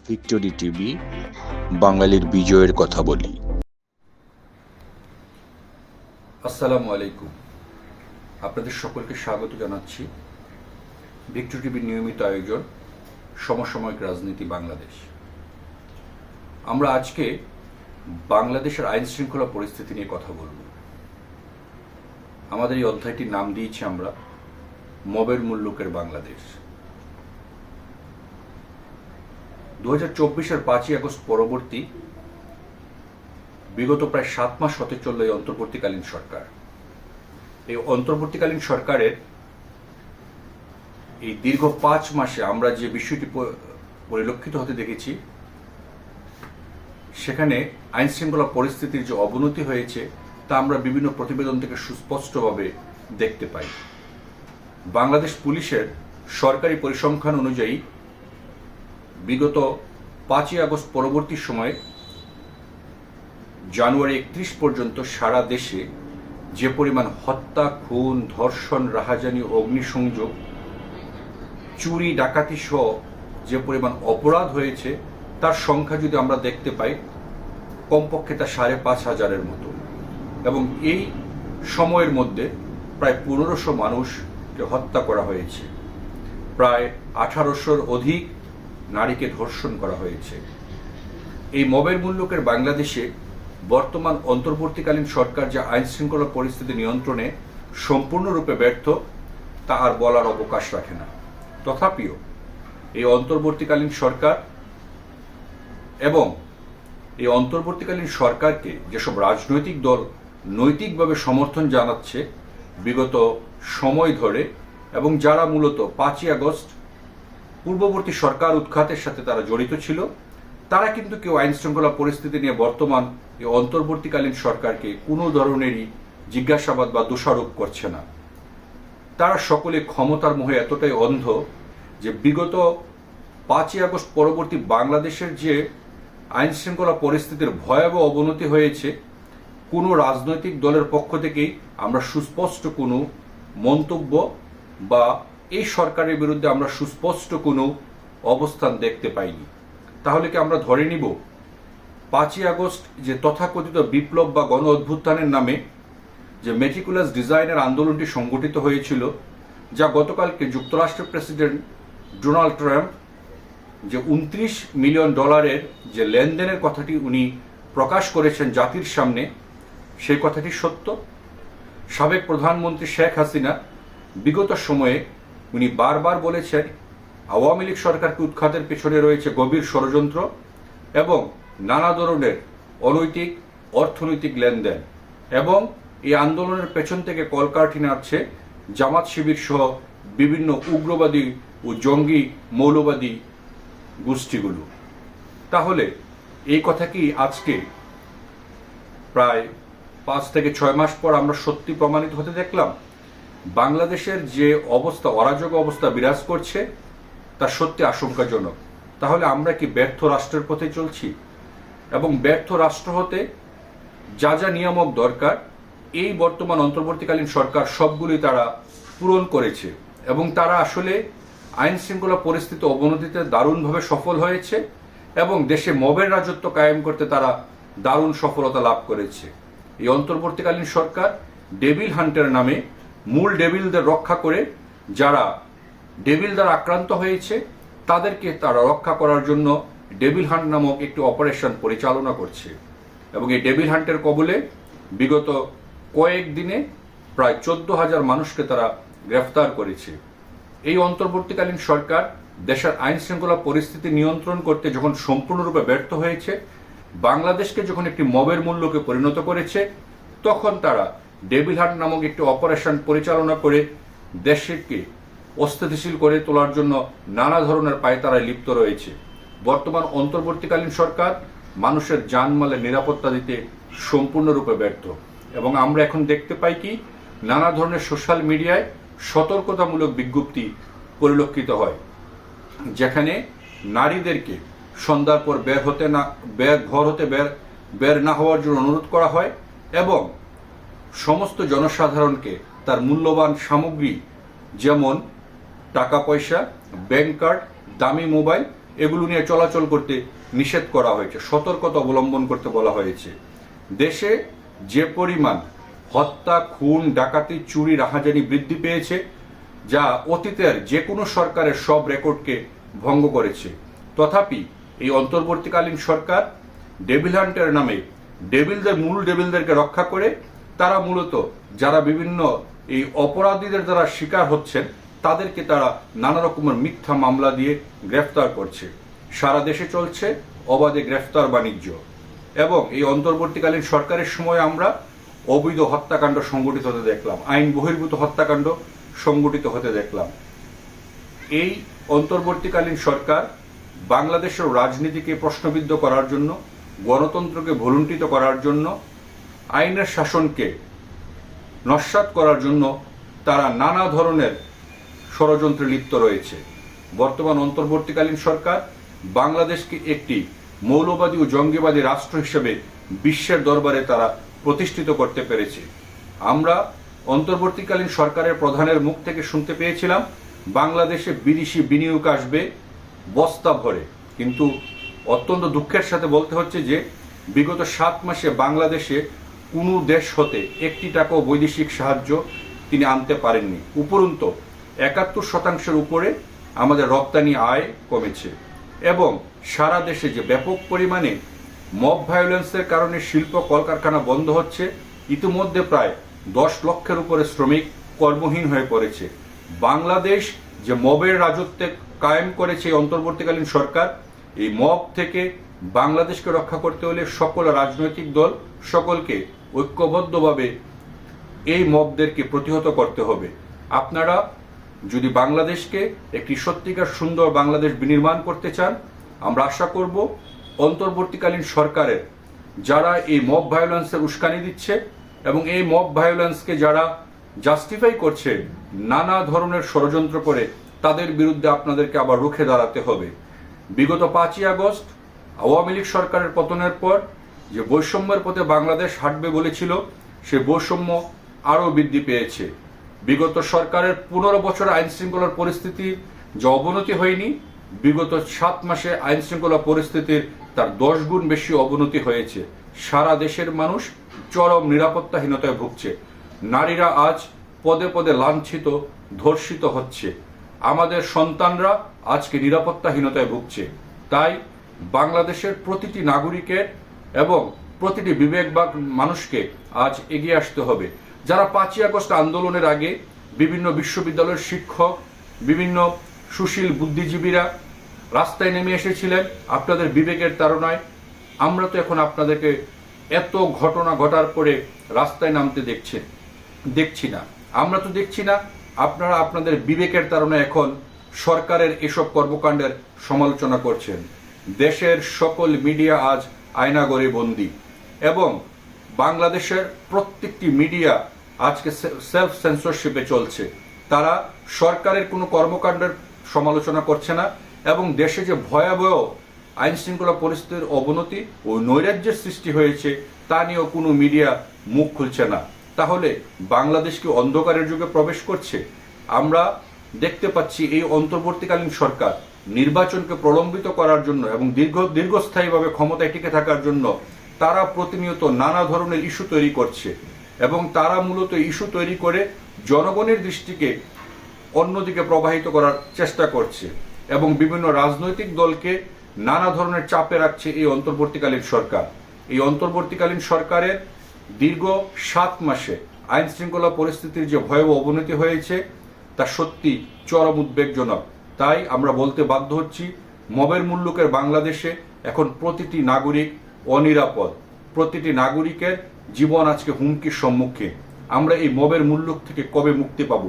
Victory TV, বাঙালির বিজয়ের কথা বলি। আসসালামু আলাইকুম। আপনাদের সকলকে স্বাগত জানাচ্ছি ভিক্টোরি টিভির নিয়মিত আয়োজন সমসাময়িক রাজনীতি বাংলাদেশ। আমরা আজকে বাংলাদেশের আইন শৃঙ্খলা পরিস্থিতি নিয়ে কথা বলব। আমাদের এই অধ্যায়টির নাম দিয়েছি আমরা মবের মুল্লুকের বাংলাদেশ। 2024-এর 5ই আগস্ট পরবর্তী বিগত প্রায় 7 মাস হতে চলল এই অন্তর্বর্তীকালীন সরকার। এই অন্তর্বর্তীকালীন সরকারের এই দীর্ঘ 5 মাসে আমরা যে বিষয়টি পরিলক্ষিত হতে দেখেছি, সেখানে আইন শৃঙ্খলা পরিস্থিতির যে অবনতি হয়েছে তা আমরা বিভিন্ন প্রতিবেদন থেকে সুস্পষ্টভাবে দেখতে পাই। বাংলাদেশ পুলিশের সরকারি পরিসংখ্যান অনুযায়ী বিগত 5ই আগস্ট পরবর্তী সময়ে জানুয়ারি 31 পর্যন্ত সারা দেশে যে পরিমাণ হত্যা, খুন, ধর্ষণ, রাহাজানি, অগ্নিসংযোগ, চুরি, ডাকাতি সহ যে পরিমাণ অপরাধ হয়েছে তার সংখ্যা যদি আমরা দেখতে পাই, কমপক্ষে তা 5,500-এর মতো। এবং এই সময়ের মধ্যে প্রায় 1500 মানুষকে হত্যা করা হয়েছে, প্রায় 1800-র অধিক নারীকে ধর্ষণ করা হয়েছে। এই মবের মুল্লুকের বাংলাদেশে বর্তমান অন্তর্বর্তীকালীন সরকার যে আইন শৃঙ্খলা পরিস্থিতি নিয়ন্ত্রণে সম্পূর্ণরূপে ব্যর্থ তা আর বলার অবকাশ রাখে না। তথাপিও এই অন্তর্বর্তীকালীন সরকার এবং এই অন্তর্বর্তীকালীন সরকারকে যেসব রাজনৈতিক দল নৈতিকভাবে সমর্থন জানাচ্ছে বিগত সময় ধরে, এবং যারা মূলত 5ই আগস্ট পূর্ববর্তী সরকার উৎখাতের সাথে তারা জড়িত ছিল, তারা কিন্তু কেউ আইন শৃঙ্খলা পরিস্থিতি নিয়ে বর্তমান এই অন্তর্বর্তীকালীন সরকারকে কোনো ধরনেরই জিজ্ঞাসাবাদ বা দোষারোপ করছে না। তারা সকলে ক্ষমতার মোহে এতটাই অন্ধ যে বিগত 5ই আগস্ট পরবর্তী বাংলাদেশের যে আইন শৃঙ্খলা পরিস্থিতির ভয়াবহ অবনতি হয়েছে, কোনো রাজনৈতিক দলের পক্ষ থেকেই আমরা সুস্পষ্ট কোনো মন্তব্য বা এই সরকারের বিরুদ্ধে আমরা সুস্পষ্ট কোনো অবস্থান দেখতে পাইনি। তাহলে কি আমরা ধরে নিব 5ই আগস্ট যে তথাকথিত বিপ্লব বা গণ অভ্যুত্থানের নামে যে মেটিকুলাস ডিজাইনের আন্দোলনটি সংগঠিত হয়েছিল, যা গতকালকে যুক্তরাষ্ট্রের প্রেসিডেন্ট ডোনাল্ড ট্রাম্প যে $29 মিলিয়ন যে লেনদেনের কথাটি উনি প্রকাশ করেছেন জাতির সামনে, সেই কথাটি সত্য? সাবেক প্রধানমন্ত্রী শেখ হাসিনা বিগত সময়ে উনি বারবার বলেছেন আওয়ামী লীগ সরকারকে উৎখাতের পেছনে রয়েছে গভীর ষড়যন্ত্র এবং নানা ধরনের অনৈতিক অর্থনৈতিক লেনদেন, এবং এই আন্দোলনের পেছন থেকে কলকাঠি নাড়ছে জামাত শিবির সহ বিভিন্ন উগ্রবাদী ও জঙ্গি মৌলবাদী গোষ্ঠীগুলো। তাহলে এই কথা কি আজকে প্রায় 5 থেকে 6 মাস পর আমরা সত্যি প্রমাণিত হতে দেখলাম? বাংলাদেশের যে অবস্থা, অরাজক অবস্থা বিরাজ করছে তা সত্যি আশঙ্কাজনক। তাহলে আমরা কি ব্যর্থ রাষ্ট্রের পথে চলছি? এবং ব্যর্থ রাষ্ট্র হতে যা যা নিয়ামক দরকার এই বর্তমান অন্তর্বর্তীকালীন সরকার সবগুলি তারা পূরণ করেছে, এবং তারা আসলে আইন শৃঙ্খলা পরিস্থিতি অবনতিতে দারুণভাবে সফল হয়েছে এবং দেশে মবের রাজত্ব কায়েম করতে তারা দারুণ সফলতা লাভ করেছে। এই অন্তর্বর্তীকালীন সরকার ডেভিল হান্টের নামে মূল ডেভিলদের রক্ষা করে, যারা ডেভিল দ্বারা আক্রান্ত হয়েছে তাদেরকে তারা রক্ষা করার জন্য ডেভিল হান্ট নামক একটি অপারেশন পরিচালনা করছে। এবং এই ডেভিল হান্টের কবলে বিগত কয়েকদিনে প্রায় 14,000 মানুষকে তারা গ্রেফতার করেছে। এই অন্তর্বর্তীকালীন সরকার দেশের আইন শৃঙ্খলা পরিস্থিতি নিয়ন্ত্রণ করতে যখন সম্পূর্ণরূপে ব্যর্থ হয়েছে, বাংলাদেশকে যখন একটি মবের মূল্যকে পরিণত করেছে, তখন তারা ডেভিল হান্ট নামক একটি অপারেশন পরিচালনা করে দেশকে অস্থিতিশীল করে তোলার জন্য নানা ধরনের পায়তারায় লিপ্ত রয়েছে। বর্তমান অন্তর্বর্তীকালীন সরকার মানুষের জানমালের নিরাপত্তা দিতে সম্পূর্ণরূপে ব্যর্থ, এবং আমরা এখন দেখতে পাই কি নানা ধরনের সোশ্যাল মিডিয়ায় সতর্কতামূলক বিজ্ঞপ্তি পরিলক্ষিত হয়, যেখানে নারীদেরকে সন্ধ্যার পর ঘর হতে বের না হওয়ার জন্য অনুরোধ করা হয়, এবং সমস্ত জনসাধারণকে তার মূল্যবান সামগ্রী যেমন টাকা পয়সা, ব্যাংক কার্ড, দামি মোবাইল এগুলো নিয়ে চলাচল করতে নিষেধ করা হয়েছে, সতর্কতা অবলম্বন করতে বলা হয়েছে। দেশে যে পরিমাণ হত্যা, খুন, ডাকাতি, চুরি, রাহাজানি বৃদ্ধি পেয়েছে, যা অতীতের যে কোনো সরকারের সব রেকর্ডকে ভঙ্গ করেছে। তথাপি এই অন্তর্বর্তীকালীন সরকার ডেভিল হান্টের নামে মূল ডেভিলদেরকে রক্ষা করে তারা মূলত যারা বিভিন্ন এই অপরাধীদের দ্বারা শিকার হচ্ছেন তাদেরকে তারা নানা রকমের মিথ্যা মামলা দিয়ে গ্রেফতার করছে। সারা দেশে চলছে অবাধে গ্রেফতার বাণিজ্য, এবং এই অন্তর্বর্তীকালীন সরকারের সময় আমরা অবৈধ হত্যাকাণ্ড সংগঠিত হতে দেখলাম, আইন বহির্ভূত হত্যাকাণ্ড সংগঠিত হতে দেখলাম। এই অন্তর্বর্তীকালীন সরকার বাংলাদেশের রাজনীতিকে প্রশ্নবিদ্ধ করার জন্য, গণতন্ত্রকে ভুলুণ্ঠিত করার জন্য, আইনের শাসনকে নস্যাৎ করার জন্য তারা নানা ধরনের ষড়যন্ত্রে লিপ্ত রয়েছে। বর্তমান অন্তর্বর্তীকালীন সরকার বাংলাদেশকে একটি মৌলবাদী ও জঙ্গিবাদী রাষ্ট্র হিসেবে বিশ্বের দরবারে তারা প্রতিষ্ঠিত করতে পেরেছে। আমরা অন্তর্বর্তীকালীন সরকারের প্রধানের মুখ থেকে শুনতে পেয়েছিলাম বাংলাদেশে বিদেশি বিনিয়োগ আসবে বস্তা ভরে, কিন্তু অত্যন্ত দুঃখের সাথে বলতে হচ্ছে যে বিগত 7 মাসে বাংলাদেশে কোনো দেশ হতে 1 টাকাও বৈদেশিক সাহায্য তিনি আনতে পারেননি। উপরন্তু 71% উপরে আমাদের রপ্তানি আয় কমেছে, এবং সারা দেশে যে ব্যাপক পরিমাণে মব ভায়োলেন্সের কারণে শিল্প কলকারখানা বন্ধ হচ্ছে, ইতিমধ্যে প্রায় 10 লক্ষের উপরে শ্রমিক কর্মহীন হয়ে পড়েছে। বাংলাদেশ যে মবের রাজত্বে কায়েম করেছে অন্তর্বর্তীকালীন সরকার, এই মব থেকে বাংলাদেশকে রক্ষা করতে হলে সকল রাজনৈতিক দল সকলকে ঐক্যবদ্ধভাবে এই মবদেরকে প্রতিহত করতে হবে। আপনারা যদি বাংলাদেশকে একটি সত্যিকার সুন্দর বাংলাদেশ বিনির্মাণ করতে চান, আমরা আশা করব অন্তর্বর্তীকালীন সরকারের যারা এই মব ভায়োলেন্সের উস্কানি দিচ্ছে এবং এই মব ভায়োলেন্সকে যারা জাস্টিফাই করছে নানা ধরনের ষড়যন্ত্র করে, তাদের বিরুদ্ধে আপনাদেরকে আবার রুখে দাঁড়াতে হবে। বিগত 5ই আগস্ট আওয়ামী লীগ সরকারের পতনের পর যে বৈষম্যের পথে বাংলাদেশ হাঁটবে বলেছিল, সে বৈষম্য আরও বৃদ্ধি পেয়েছে। বিগত সরকারের 15 বছর আইন শৃঙ্খলার পরিস্থিতি যে অবনতি হয়নি, বিগত 7 মাসে আইন শৃঙ্খলা পরিস্থিতির তার 10 গুণ বেশি অবনতি হয়েছে। সারা দেশের মানুষ চরম নিরাপত্তাহীনতায় ভুগছে। নারীরা আজ পদে পদে লাঞ্ছিত, ধর্ষিত হচ্ছে। আমাদের সন্তানরা আজকে নিরাপত্তাহীনতায় ভুগছে। তাই বাংলাদেশের প্রতিটি নাগরিকের এবং প্রতিটি বিবেকবান মানুষকে আজ এগিয়ে আসতে হবে। যারা 5ই আগস্ট আন্দোলনের আগে বিভিন্ন বিশ্ববিদ্যালয়ের শিক্ষক, বিভিন্ন সুশীল বুদ্ধিজীবীরা রাস্তায় নেমে এসেছিলেন আপনাদের বিবেকের তাড়নায়, আমরা তো এখন আপনাদেরকে এত ঘটনা ঘটার পরে রাস্তায় নামতে দেখছি না। আমরা তো দেখছি না আপনারা আপনাদের বিবেকের তাড়নায় এখন সরকারের এসব কর্মকাণ্ডের সমালোচনা করছেন। দেশের সকল মিডিয়া আজ আয়নাঘরে বন্দী, এবং বাংলাদেশের প্রত্যেকটি মিডিয়া আজকে সেলফ সেন্সরশিপে চলছে। তারা সরকারের কোনো কর্মকাণ্ডের সমালোচনা করছে না, এবং দেশে যে ভয়াবহ আইন শৃঙ্খলা পরিস্থিতির অবনতি ও নৈরাজ্যের সৃষ্টি হয়েছে তা নিয়েও কোনো মিডিয়া মুখ খুলছে না। তাহলে বাংলাদেশ কি অন্ধকারের যুগে প্রবেশ করছে? আমরা দেখতে পাচ্ছি এই অন্তর্বর্তীকালীন সরকার নির্বাচনকে প্রলম্বিত করার জন্য এবং দীর্ঘস্থায়ীভাবে ক্ষমতায় টিকে থাকার জন্য তারা প্রতিনিয়ত নানা ধরনের ইস্যু তৈরি করছে, এবং তারা মূলত ইস্যু তৈরি করে জনগণের দৃষ্টিকে অন্যদিকে প্রবাহিত করার চেষ্টা করছে, এবং বিভিন্ন রাজনৈতিক দলকে নানা ধরনের চাপে রাখছে এই অন্তর্বর্তীকালীন সরকার। এই অন্তর্বর্তীকালীন সরকারের দীর্ঘ 7 মাসে আইন শৃঙ্খলা পরিস্থিতির যে ভয়াবহ অবনতি হয়েছে তা সত্যি চরম উদ্বেগজনক। তাই আমরা বলতে বাধ্য হচ্ছি, মবের মুল্লুকের বাংলাদেশে এখন প্রতিটি নাগরিক অনিরাপদ, প্রতিটি নাগরিকের জীবন আজকে হুমকির সম্মুখীন। আমরা এই মবের মুল্লুক থেকে কবে মুক্তি পাব?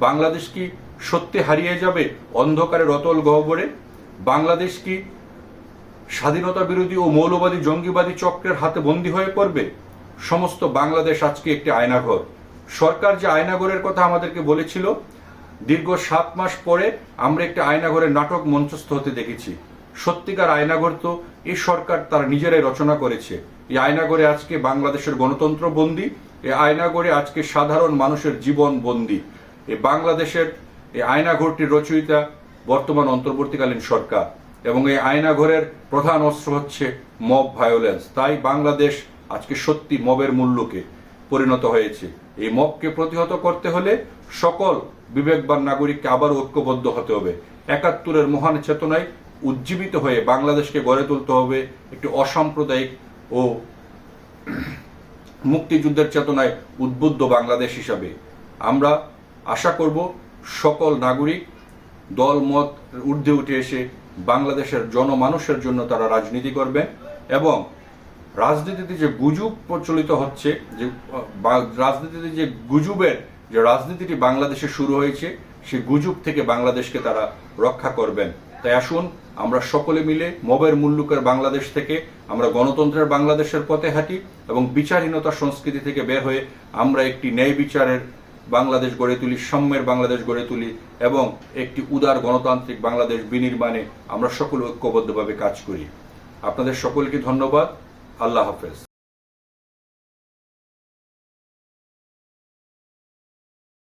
বাংলাদেশ কি সত্যি হারিয়ে যাবে অন্ধকারের অতল গহ্বরে? বাংলাদেশ কি স্বাধীনতা বিরোধী ও মৌলবাদী জঙ্গিবাদী চক্রের হাতে বন্দী হয়ে পড়বে? সমস্ত বাংলাদেশ আজকে একটি আয়নাঘর। সরকার যে আয়নাঘরের কথা আমাদেরকে বলেছিল, দীর্ঘ 7 মাস পরে আমরা একটি আয়নাঘরের নাটক মঞ্চস্থ হতে দেখেছি। সত্যিকার আয়নাঘর তো এই সরকার তারা নিজেরাই রচনা করেছে। এই আয়নাঘরে আজকে বাংলাদেশের গণতন্ত্র বন্দী, এই আয়নাঘরে আজকে সাধারণ মানুষের জীবন বন্দী। এই বাংলাদেশের এই আয়নাঘরটির রচয়িতা বর্তমান অন্তর্বর্তীকালীন সরকার। এবং এই আয়নাঘরের প্রধান অস্ত্র হচ্ছে মব ভায়োলেন্স। তাই বাংলাদেশ আজকে সত্যি মবের মূল্যকে পরিণত হয়েছে। এই মবকে প্রতিহত করতে হলে সকল বিবেকবান নাগরিককে আবার ঐক্যবদ্ধ হতে হবে। ৭১-এর মহান চেতনায় উজ্জীবিত হয়ে বাংলাদেশকে গড়ে তুলতে হবে একটি অসাম্প্রদায়িক ও মুক্তিযুদ্ধের চেতনায় উদ্বুদ্ধ বাংলাদেশ হিসাবে। আমরা আশা করব সকল নাগরিক দল মত ঊর্ধ্বে উঠে এসে বাংলাদেশের জনমানুষের জন্য তারা রাজনীতি করবেন এবং রাজনীতিতে যে গুজব প্রচলিত হচ্ছে, যে রাজনীতিতে যে গুজবের যে রাজনীতিটি বাংলাদেশে শুরু হয়েছে, সেই গুজব থেকে বাংলাদেশকে তারা রক্ষা করবেন। তাই আসুন আমরা সকলে মিলে মবের মুল্লুকের বাংলাদেশ থেকে আমরা গণতন্ত্রের বাংলাদেশের পথে হাঁটি এবং বিচারহীনতা সংস্কৃতি থেকে বের হয়ে আমরা একটি ন্যায় বিচারের বাংলাদেশ গড়ে তুলি, সাম্যের বাংলাদেশ গড়ে তুলি এবং একটি উদার গণতান্ত্রিক বাংলাদেশ বিনির্মাণে আমরা সকলে ঐক্যবদ্ধভাবে কাজ করি। আপনাদের সকলকে ধন্যবাদ। আল্লাহ হাফেজ।